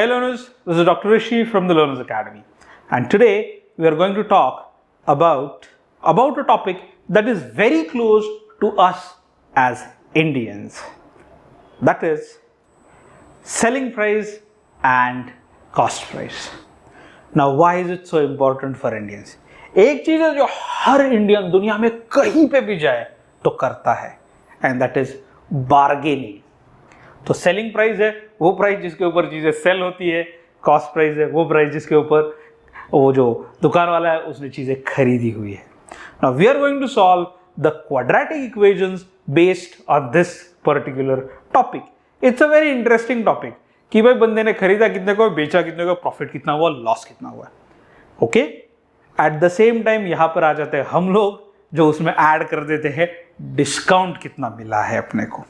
Hey learners, this is Dr. Rishi from the Learners Academy, and today we are going to talk about a topic that is very close to us as Indians. That is selling price and cost price. Now why is it so important for Indians? एक चीज है जो हर Indian दुनिया में कहीं पे भी जाए तो करता है, and that is bargaining. तो सेलिंग प्राइस है वो प्राइस जिसके ऊपर चीज़ें सेल होती है, कॉस्ट प्राइस है वो प्राइस जिसके ऊपर वो जो दुकान वाला है उसने चीज़ें खरीदी हुई है. Now we are going to solve the quadratic equations based on this particular topic. It's a very interesting topic कि भाई बंदे ने खरीदा कितने को, बेचा कितने को, प्रॉफिट कितना हुआ, लॉस कितना हुआ. Okay, at the same time यहाँ पर आ जाते हैं हम लोग जो उसमें ऐड कर देते हैं डिस्काउंट कितना मिला है अपने को.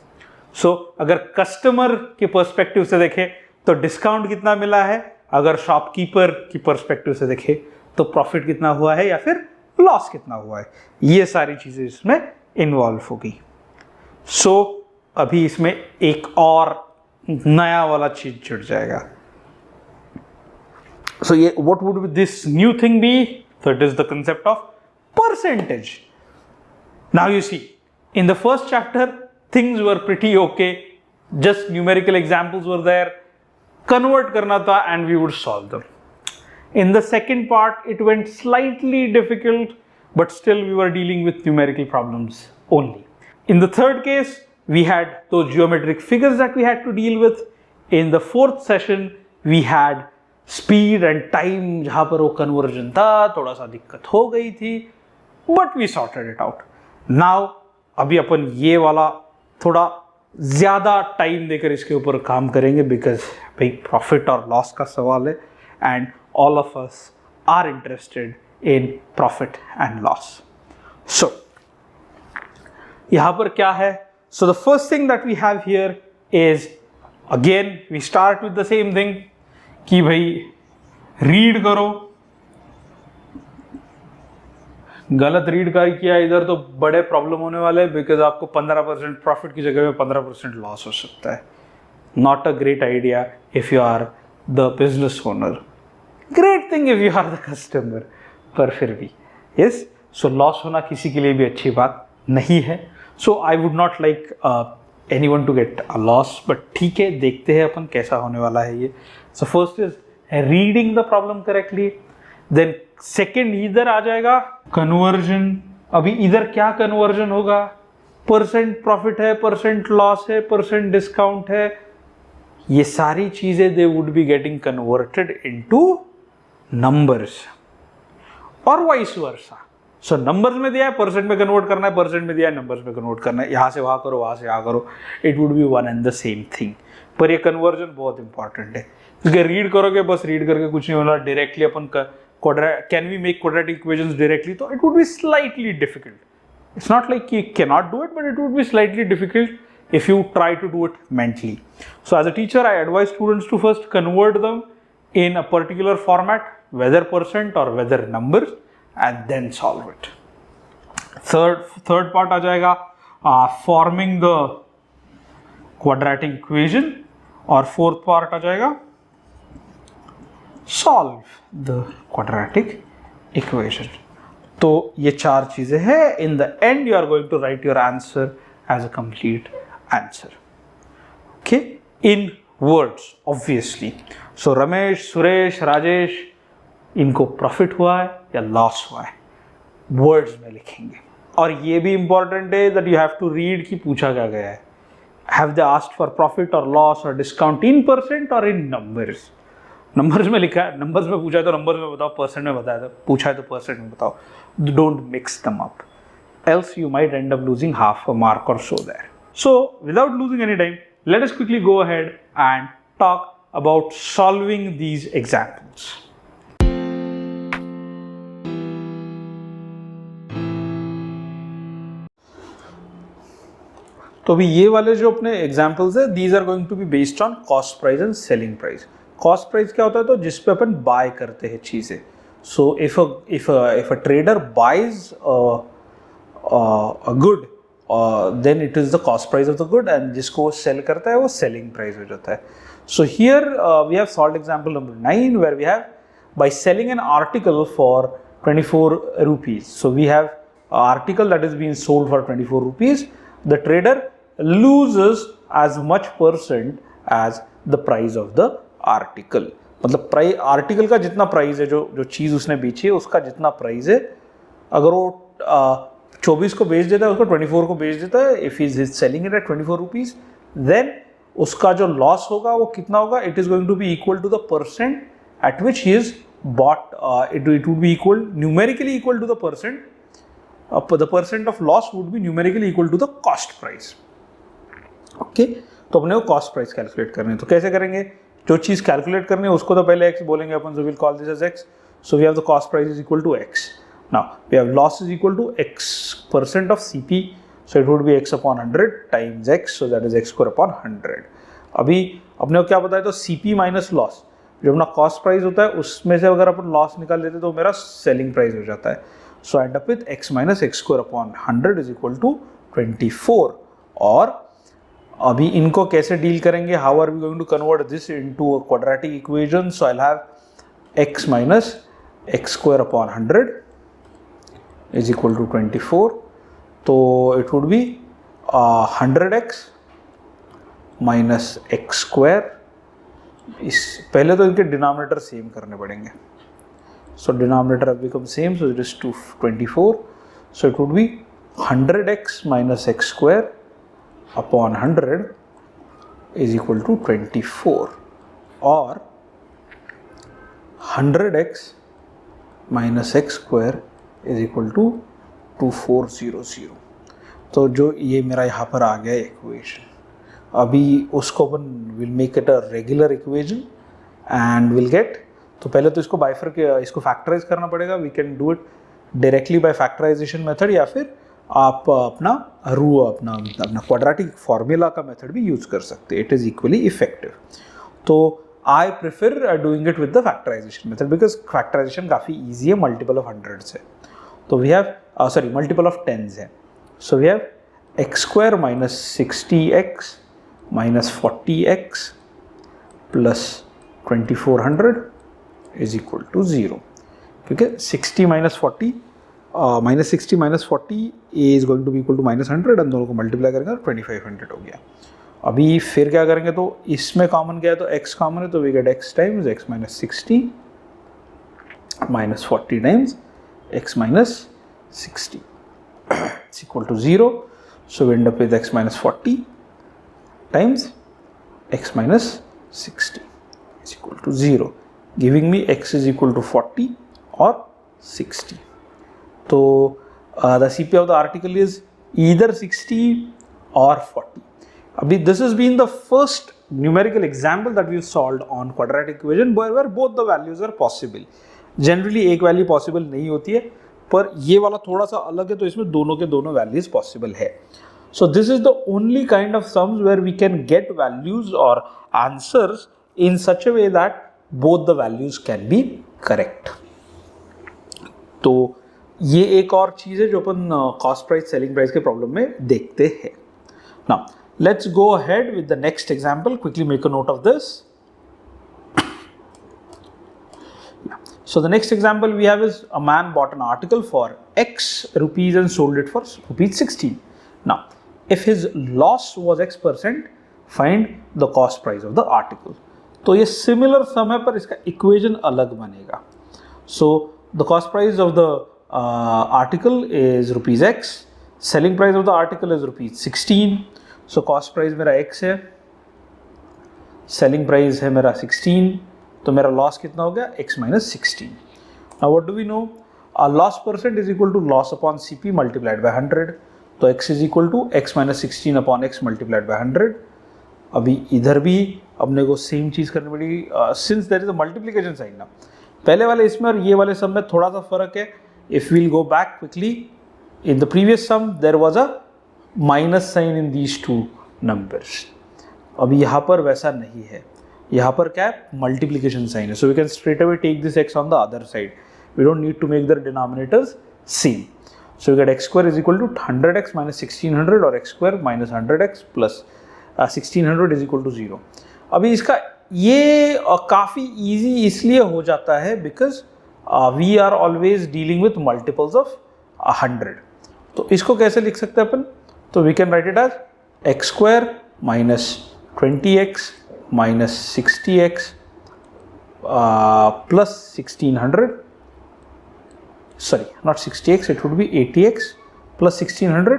सो अगर कस्टमर के पर्सपेक्टिव से देखें तो डिस्काउंट कितना मिला है, अगर शॉपकीपर की पर्सपेक्टिव से देखें तो प्रॉफिट कितना हुआ है या फिर लॉस कितना हुआ है. ये सारी चीजें इसमें इन्वॉल्व होगी. सो अभी इसमें एक और नया वाला चीज जुड़ जाएगा. सो ये what would this new thing be? So it is the concept of percentage. Now you see, in the first chapter things were pretty okay, just numerical examples were there, convert karna tha and we would solve them. In the second part it went slightly difficult, but still we were dealing with numerical problems only. In the third case we had those geometric figures that we had to deal with. In the fourth session we had speed and time, जहाँ पर वो conversion था थोड़ा सा दिक्कत हो गई थी, but we sorted it out. Now अभी अपन ये वाला थोड़ा ज़्यादा टाइम देकर इसके ऊपर काम करेंगे, बिकॉज भाई प्रॉफिट और लॉस का सवाल है and all of us are interested in profit and loss. So यहाँ पर क्या है? So the first thing that we have here is, again we start with the same thing कि भाई रीड करो. गलत रीड कर किया इधर तो बड़े प्रॉब्लम होने वाले हैं, बिकॉज आपको 15% प्रॉफिट की जगह में 15% लॉस हो सकता है. Not a great idea if you are the business owner, great thing if you are the customer, पर फिर भी यस. सो लॉस होना किसी के लिए भी अच्छी बात नहीं है. So I would not like anyone to get a loss, but ठीक है, देखते हैं अपन कैसा होने वाला है ये. So first is reading the problem correctly, then second इधर आ जाएगा कन्वर्जन. अभी इधर क्या कन्वर्जन होगा? परसेंट प्रॉफिट है, परसेंट लॉस है, परसेंट डिस्काउंट है, ये सारी चीजें they would be getting converted into numbers और वाइस वर्सा. सो नंबर्स में दिया है, परसेंट में कन्वर्ट करना है, परसेंट में दिया है, नंबर्स में कन्वर्ट करना है. यहां से वहां करो, वहां से यहां करो, it would B one and the same thing. पर ये कन्वर्जन बहुत इंपॉर्टेंट है, क्योंकि रीड करोगे बस रीड करके कुछ नहीं होना. Directly upon can we make quadratic equations directly? So it would be slightly difficult. It's not like you cannot do it, but it would be slightly difficult if you try to do it mentally. So as a teacher, I advise students to first convert them in a particular format, whether percent or whether numbers, and then solve it. Third part आ जाएगा forming the quadratic equation, और fourth part आ जाएगा solve the quadratic equation. तो ये चार चीजें हैं. In the end you are going to write your answer as a complete answer. Okay, in words obviously. So Ramesh, Suresh, Rajesh, इनको profit हुआ है या लॉस हुआ है, वर्ड्स में लिखेंगे. और ये भी इंपॉर्टेंट है that you have to read कि पूछा क्या गया है. Have they asked for profit or loss or discount in percent or in numbers? Numbers में लिखा है, नंबर्स में पूछा है तो नंबर्स में बताओ, परसेंट में बताया था, पूछा है तो परसेंट में बताओ. Don't mix them up, else you might end up losing half a mark और so there. So without losing any time, let us quickly go ahead and talk about solving these examples. तो अभी ये वाले जो अपने examples है, these are going to be based on cost price and selling price. Cost price क्या होता है? तो जिस पे अपन बाय करते हैं चीज़ें. So if a trader buys a good, then it is the cost price of the good, and जिसको सेल करता है वो सेलिंग प्राइस हो जाता है. So here we have solved example number 9 where we have by selling an article for 24 rupees. So we have an article that is being sold for 24 rupees. The trader loses as much percent as the price of the article. मतलब article का जितना price है, जो चीज़ उसने बेची है उसका जितना प्राइस है, अगर वो 24 को बेच देता है उसको 24 को बेच देता है, if is selling it at 24 rupees, then उसका जो लॉस होगा वो कितना होगा, it is going to be equal to the percent at which he is bought, it would be equal numerically equal to the percent, the percent of loss would be numerically equal to the cost price. Okay, तो अपने को cost price calculate करनी है. तो कैसे करेंगे, जो चीज़ calculate करनी है उसको तो पहले x बोलेंगे अपन, so we'll call this as x. So we have the cost price is equal to x. Now we have loss is equal to x percent of CP, so it would be x upon 100 times x, so that is x square upon 100. अभी अपने को क्या पता है, तो CP minus loss, जो अपना cost price होता है उसमें से अगर अपन लॉस निकाल लेते तो मेरा सेलिंग प्राइस हो जाता है. So I end up with x minus x square upon 100 is equal to 24. और अभी इनको कैसे डील करेंगे, how are we going to convert this into a quadratic equation? So I'll have x minus x square upon 100 is equal to 24. तो it would be 100x minus x square. इस पहले तो इनके डिनोमिनेटर सेम करने पड़ेंगे. So denominator have become same, so it is 24. So it would be 100x minus x square upon 100 is equal to 24, or 100x minus x square is equal to 2400. तो जो ये मेरा यहाँ पर आ गया इक्वेशन, अभी उसको अपन will make it a regular equation and will get, तो पहले तो इसको फैक्टराइज करना पड़ेगा. We can do it directly by factorisation method, या फिर आप अपना क्वाड्रेटिक फॉर्मूला का मेथड भी यूज कर सकते हैं. It is equally effective. तो I prefer doing it with the factorisation method because factorisation काफ़ी ईजी है, मल्टीपल ऑफ हंड्रेड्स है. तो we have multiple of tense है. So we have x square minus 60x minus 40x plus 2400 is equal to 0, क्योंकि 60 minus 40 minus 60 minus 40 is going to be equal to minus 100, and दोनों को multiply करेंगे 2500 हो गया. अभी फिर क्या करेंगे, तो इसमें कॉमन क्या है, तो x कॉमन है, तो we get x times x minus 60 minus 40 times x minus 60 is equal to 0. So we end up with x minus 40 times x minus 60 is equal to 0, giving me x is equal to 40 or 60. So the CP of the article is either 60 or 40. Abhi this has been the first numerical example that we've solved on quadratic equation where both the values are possible. Generally एक value possible नहीं होती है, पर ये वाला थोड़ा सा अलग है, तो इसमें दोनों के दोनों वैल्यूज पॉसिबल है. So this is the only kind of sums where we can get values or answers in such a way that both the values can be correct. तो ये एक और चीज़ है जो अपन कॉस्ट प्राइस सेलिंग प्राइस के problem में देखते हैं. Now let's go ahead with the next example. Quickly make a note of this. So the next example we have is a man bought an article for X rupees and sold it for rupees 16. Now if his loss was X%, find the cost price of the article. तो ये similar sum है पर इसका equation अलग बनेगा. So the cost price of the article is rupees x, selling price of the article is rupees 16. So cost price मेरा x है, selling price है मेरा 16, तो मेरा लॉस कितना हो गया, x minus 16. Now what do we know, loss percent is equal to loss upon CP multiplied by 100. तो x is equal to x minus 16 upon x multiplied by 100. अभी इधर भी अपने को सेम चीज़ करनी पड़ेगी, since there is a multiplication sign ना. पहले वाले इसमें और ये वाले सम में थोड़ा सा फर्क है. If we'll go back quickly, in the previous sum there was a minus sign in these two numbers. अभी यहाँ पर वैसा नहीं है, यहाँ पर क्या है, मल्टीप्लिकेशन साइन है. So we can straight away take this x on the other side. We don't need to make the denominators same. So we get x square is equal to 100x minus 1600 और x square minus 100x plus 1600 is equal to 0. अभी इसका ये काफ़ी easy इसलिए हो जाता है because we are always dealing with multiples of 100. तो इसको कैसे लिख सकते हैं अपन? तो we can write it as x square minus 20x minus 60x plus 1600, sorry not 60x, it would be 80x plus 1600.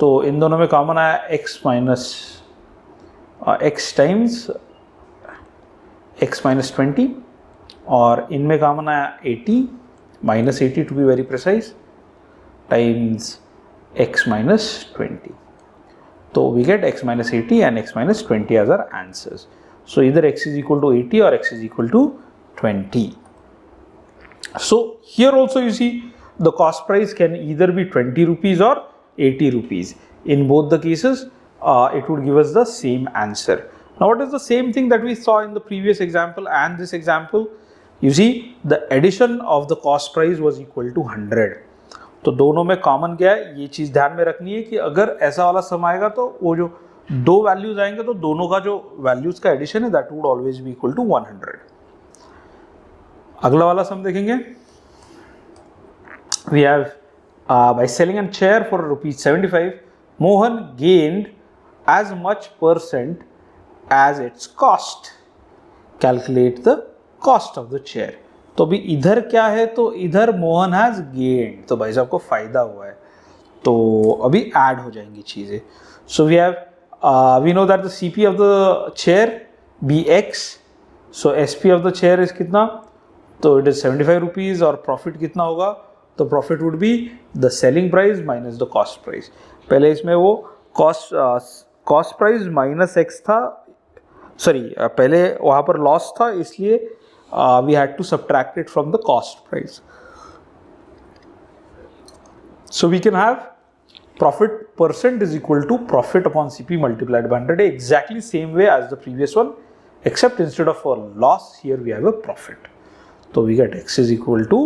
तो इन दोनों में कॉमन आया x minus x times x minus 20, और इनमें कॉमन आया 80 minus 80 to be very precise times x minus 20. So we get x minus 80 and x minus 20 as our answers. So either x is equal to 80 or x is equal to 20. So here also you see the cost price can either be 20 rupees or 80 rupees. In both the cases, it would give us the same answer. Now what is the same thing that we saw in the previous example and this example? You see the addition of the cost price was equal to 100. तो दोनों में common क्या है, ये चीज़ ध्यान में रखनी है कि अगर ऐसा वाला सम आएगा तो वो जो दो वैल्यूज आएंगे तो दोनों का जो वैल्यूज का एडिशन है that would always be equal to 100. अगला वाला सम देखेंगे. We have by selling an chair for ₹75, Mohan gained as much percent as its cost. Calculate the cost of the chair. तो अभी इधर क्या है, तो इधर मोहन हैज गेन्ड, तो भाई साहब को फायदा हुआ है, तो अभी ऐड हो जाएंगी चीज़ें. So we have we know that the CP of the chair be x, so SP of the chair is कितना, तो इट इज 75 रुपीज़, और प्रॉफिट कितना होगा, तो profit would be the selling price minus the cost price. पहले इसमें वो cost price minus x था, सॉरी पहले वहाँ पर लॉस था, इसलिए we had to subtract it from the cost price. So we can have profit percent is equal to profit upon CP multiplied by 100, exactly same way as the previous one, except instead of a loss here we have a profit. So we get x is equal to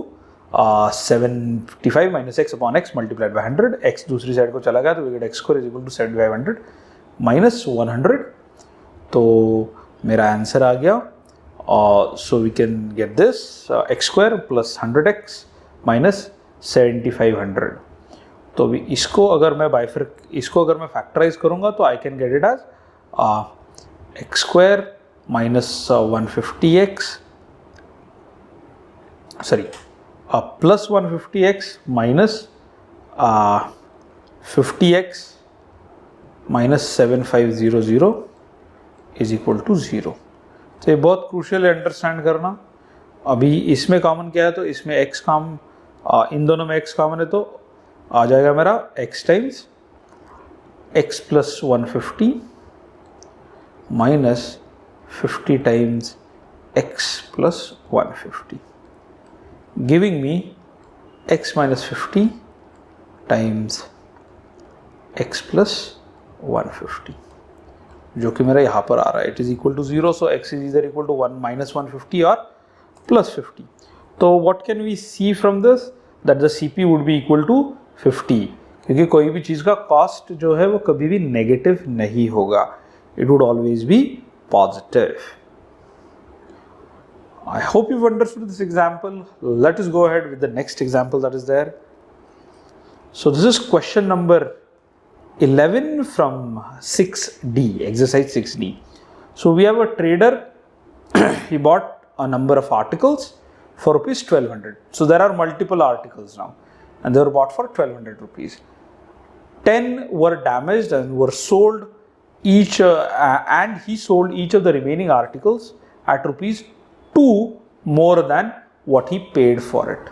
755 minus x upon x multiplied by 100. x दूसरी side को चला गया तो we get x square is equal to 7500 minus 100. तो मेरा answer आ गया. So we can get this x square plus 100x minus 7500. तो भी इसको अगर मैं इसको अगर मैं फैक्टराइज करूँगा तो I can get it as x square minus 150x, sorry plus 150x minus 50x minus 7500 is equal to 0. तो ये बहुत क्रूशियल है अंडरस्टैंड करना. अभी इसमें कॉमन क्या है, तो इसमें x इन दोनों में x कॉमन है, तो आ जाएगा मेरा x times x plus 150 minus 50 times x plus 150 giving me x minus 50 times x plus 150, जो कि मेरा यहाँ पर आ रहा है. It is equal to 0, so x is इधर इक्वल टू 1 माइनस 150 और प्लस 50. तो what can we see from this, that the CP would be equal to 50, क्योंकि कोई भी चीज़ का कॉस्ट जो है वो कभी भी नेगेटिव नहीं होगा, it would always B positive. I hope you've understood this example. Let us go ahead with the next example that is there. So this is question number 11 from 6D, exercise 6D. So we have a trader, he bought a number of articles for rupees 1200. So there are multiple articles now and they were bought for 1200 rupees. 10 were damaged and were sold each and he sold each of the remaining articles at rupees 2 more than what he paid for it,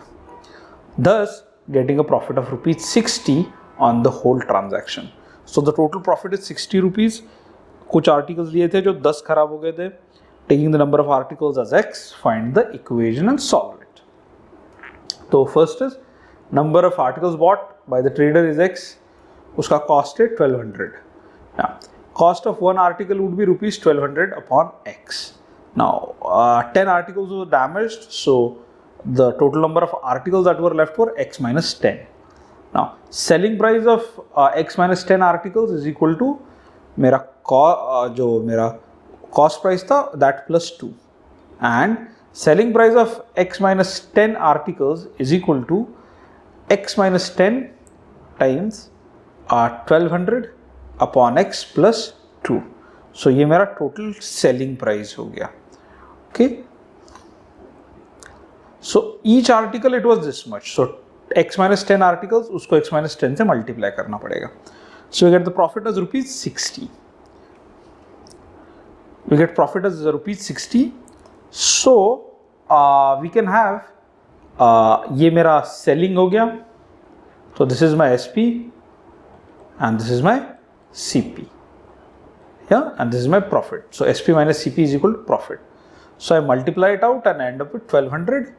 thus getting a profit of rupees 60 on the whole transaction. So the total profit is 60 rupees. कुछ articles लिए थे जो 10 खराब हो गए थे. Taking the number of articles as x, find the equation and solve it. So first is number of articles bought by the trader is x. उसका cost है 1200. Now cost of one article would be rupees 1200 upon x. Now 10 articles were damaged, so the total number of articles that were left were x minus 10. Now selling price of x minus 10 articles is equal to मेरा जो मेरा cost price था that +2 and selling price of x minus 10 articles is equal to x minus 10 times 1200 upon x plus 2. सो ये मेरा total selling price हो गया. Okay, so each article it was this much. So x minus 10 आर्टिकल्स, उसको x minus 10 से multiply करना पड़ेगा. So we get the profit as ₹60. We get profit as ₹60. So we can have ये मेरा selling हो गया. So this is my SP and this is my CP. Yeah, and this is my profit. So SP minus CP is equal to profit. So I multiply it out and I end up with 1200.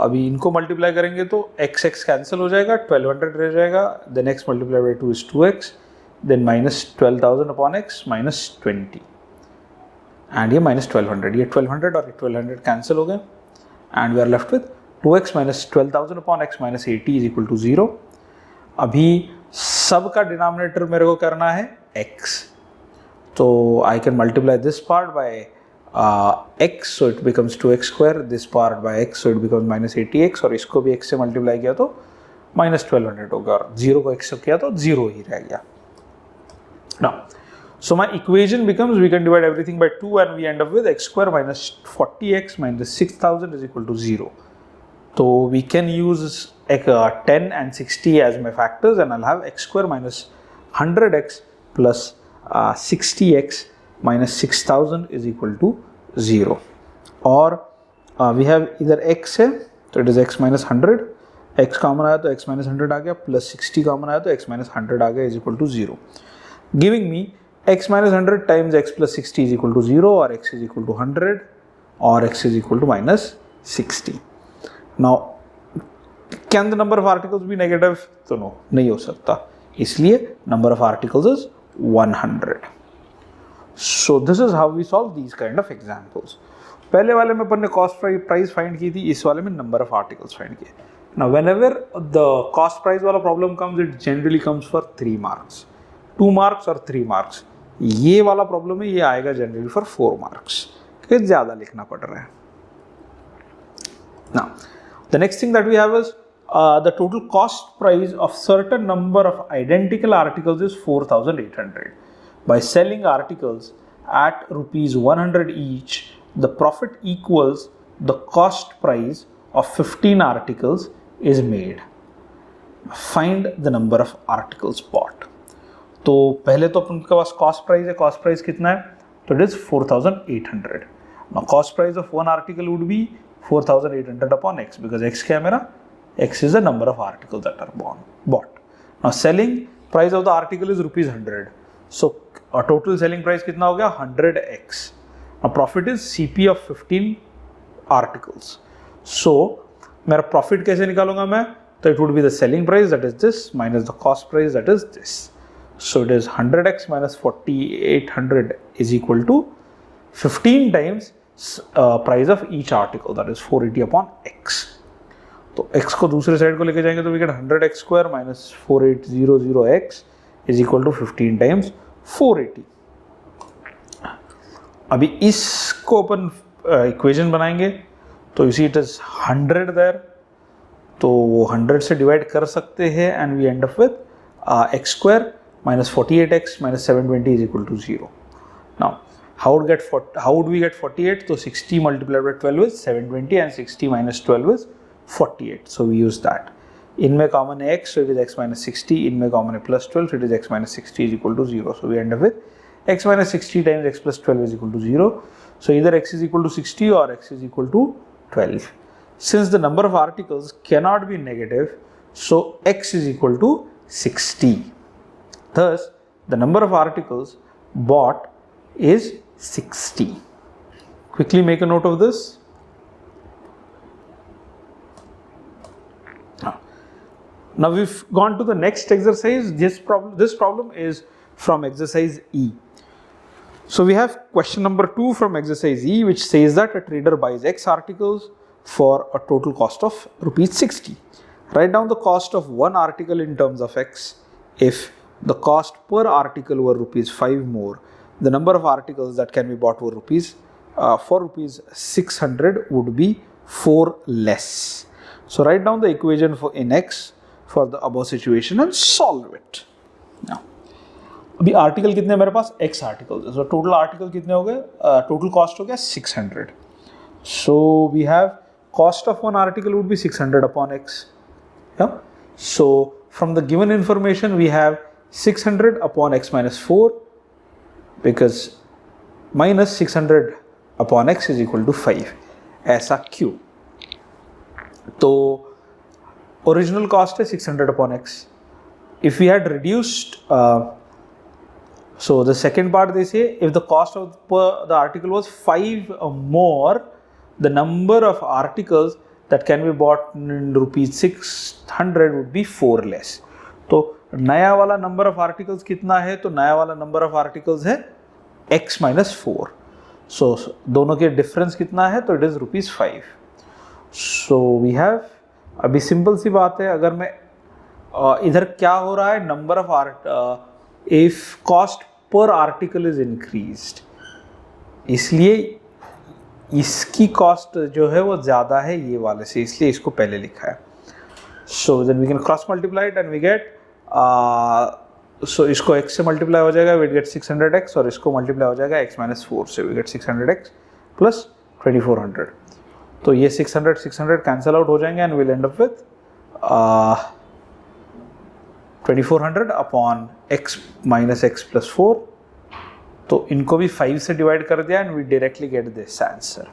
अभी इनको multiply करेंगे तो x cancel हो जाएगा, 1200 रह जाएगा. Then x multiplied by 2 is 2x. Then minus 12,000 upon x minus 20. And ये minus 1200, ये 1200 और 1200 कैंसिल हो गए and we are left with 2x minus 12,000 upon x minus 80 is equal to 0. अभी सब का डिनोमिनेटर मेरे को करना है x, तो I can multiply this part by x, so it becomes 2x square, this part by x, so it becomes minus 80x, और इसको भी x से मल्टीप्लाई किया तो माइनस 1200 होगा, और 0 को x से किया तो 0 ही रह गया. Now, so my equation becomes, we can divide everything by 2 and we end up with x square minus 40x minus 6,000 is equal to 0. So we can use 10 and 60 as my factors and I'll have x square minus 100x plus 60x minus 6,000 is equal to 0. Or we have either x है, so it is x minus 100, x common आया तो x minus 100 आ गया, plus 60 common आया तो x minus 100 आ गया is equal to 0. Giving me x minus 100 times x plus 60 is equal to 0, or x is equal to 100, or x is equal to minus 60. Now, can the number of articles be negative? तो no, नहीं हो सकता. इसलिए number of articles is 100. So this is how we solve these kind of examples. पहले वाले में अपन ने cost price find की थी, इस वाले में number of articles find किए. Now, whenever the cost price वाला problem comes, it generally comes for 3 marks. 2 marks और 3 marks. ये वाला प्रॉब्लम है, ये आएगा जनरली फॉर 4 मार्क्स, क्योंकि ज़्यादा लिखना पड़ रहा है. Now, the next thing that we have is the total cost price of certain number of identical articles is 4,800. By selling articles at ₹100 each, the profit equals the cost price of 15 articles is made. Find the number of articles bought. तो पहले तो अपन के पास cost price है, cost price कितना है, तो it is 4,800. Now cost price of one article would be 4,800 upon x, because x क्या है मेरा, x is the number of articles that are bought. Now selling price of the article is ₹100, so total selling price कितना हो गया 100x. Now profit is CP of 15 articles. So मेरा profit कैसे निकालूंगा मैं, तो it would be the selling price that is this minus the cost price that is this. So it is 100x minus 4,800 is equal to 15 times price of each article, that is 480 upon x. तो x को दूसरे side को लेके जाएंगे तो we get 100x square minus 4800x is equal to 15 times 480. अभी इसको अपन equation बनाएंगे तो you see it is 100 there, तो वो 100 से डिवाइड कर सकते हैं and we end up with x square minus 48x minus 720 is equal to 0. Now, how would we get 48? So 60 multiplied by 12 is 720 and 60 minus 12 is 48. So we use that. इनमें common है x, so it is x minus 60. इनमें common है plus 12, so it is x minus 60 is equal to 0. So we end up with x minus 60 times x plus 12 is equal to 0. So either x is equal to 60 or x is equal to 12. Since the number of articles cannot be negative, so x is equal to 60. Thus, the number of articles bought is 60. Quickly make a note of this. Now we've gone to the next exercise. This problem is from exercise E. So we have question number 2 from exercise E, which says that a trader buys X articles for a total cost of ₹60. Write down the cost of one article in terms of X. If the cost per article were ₹5 more, the number of articles that can be bought for rupees 600 would be 4 less. So write down the equation for in X for the above situation and solve it. Now, अभी article कितने मेरे पास x article, so total article कितने हो गए, total cost हो गया 600. So we have cost of one article would be 600 upon x. Yeah. So from the given information we have 600 upon x minus 4, because minus 600 upon x is equal to 5. ऐसा क्यों? तो original cost है 600 upon x. If we had reduced, so the second part they say, if the cost of the article was 5 more, the number of articles that can be bought in rupees 600 would be 4 less. तो नया वाला number of articles कितना है, तो नया वाला number of articles है x minus 4. So दोनों के डिफरेंस कितना है, तो it is rupees 5. So we have, अभी सिंपल सी बात है, अगर मैं इधर क्या हो रहा है, number of art, if cost per article is increased, इसलिए इसकी कॉस्ट जो है वो ज़्यादा है ये वाले से, इसलिए इसको पहले लिखा है. So then we can cross multiply it and we get, so इसको x से मल्टीप्लाई हो जाएगा, वी गेट 600x, और इसको मल्टीप्लाई हो जाएगा x माइनस 4 से, वी गेट 600x प्लस 2400. तो ये 600 कैंसिल आउट हो जाएंगे and will end up with 2400 upon x minus x plus 4. तो इनको भी 5 से डिवाइड कर दिया and we directly get this answer.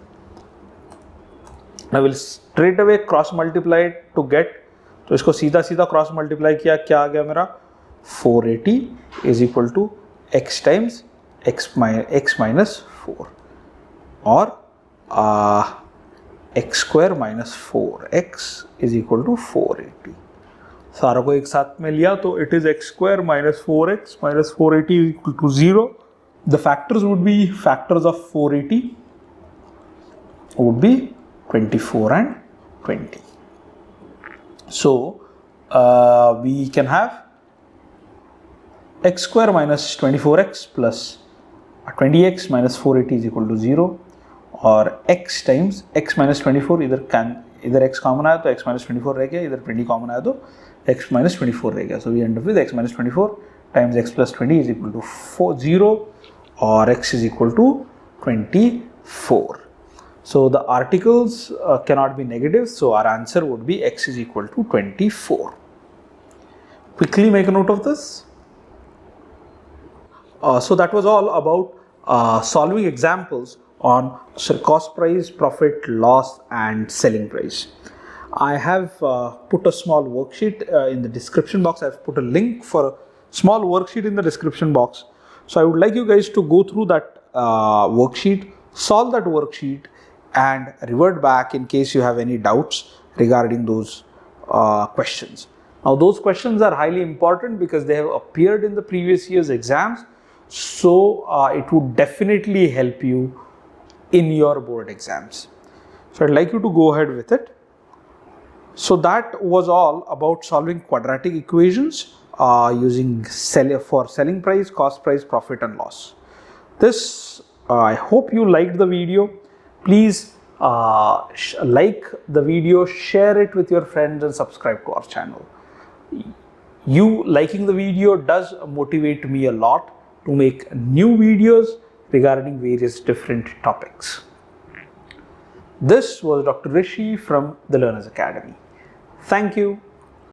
I will straight away cross multiply to get, तो इसको सीधा सीधा क्रॉस मल्टीप्लाई किया, क्या आ गया मेरा, 480 is equal to x times x minus 4 और x square minus 4x is equal to 480. सारों को एक साथ में लिया तो it is x square minus 4x minus 480 is equal to 0. The factors would be, factors of 480 would be 24 and 20. So we can have x square minus 24x plus 20x minus 480 is equal to 0, और x times x minus 24, इधर x common आया तो x minus 24 रह गया, इधर 20 common आया तो x minus 24 रह गया. So we end up with x minus 24 times x plus 20 is equal to 0, or x is equal to 24. So the articles cannot be negative, so our answer would be x is equal to 24. Quickly make a note of this. So that was all about solving examples on cost price, profit, loss and selling price. I have put a small worksheet in the description box. I have put a link for a small worksheet in the description box. So I would like you guys to go through that worksheet, solve that worksheet and revert back in case you have any doubts regarding those questions. Now those questions are highly important because they have appeared in the previous year's exams. So it would definitely help you in your board exams. So I'd like you to go ahead with it. So that was all about solving quadratic equations using selling price, cost price, profit and loss. This I hope you liked the video. Please like the video, share it with your friends and subscribe to our channel. You liking the video does motivate me a lot to make new videos regarding various different topics. This was Dr. Rishi from the Learners Academy. Thank you.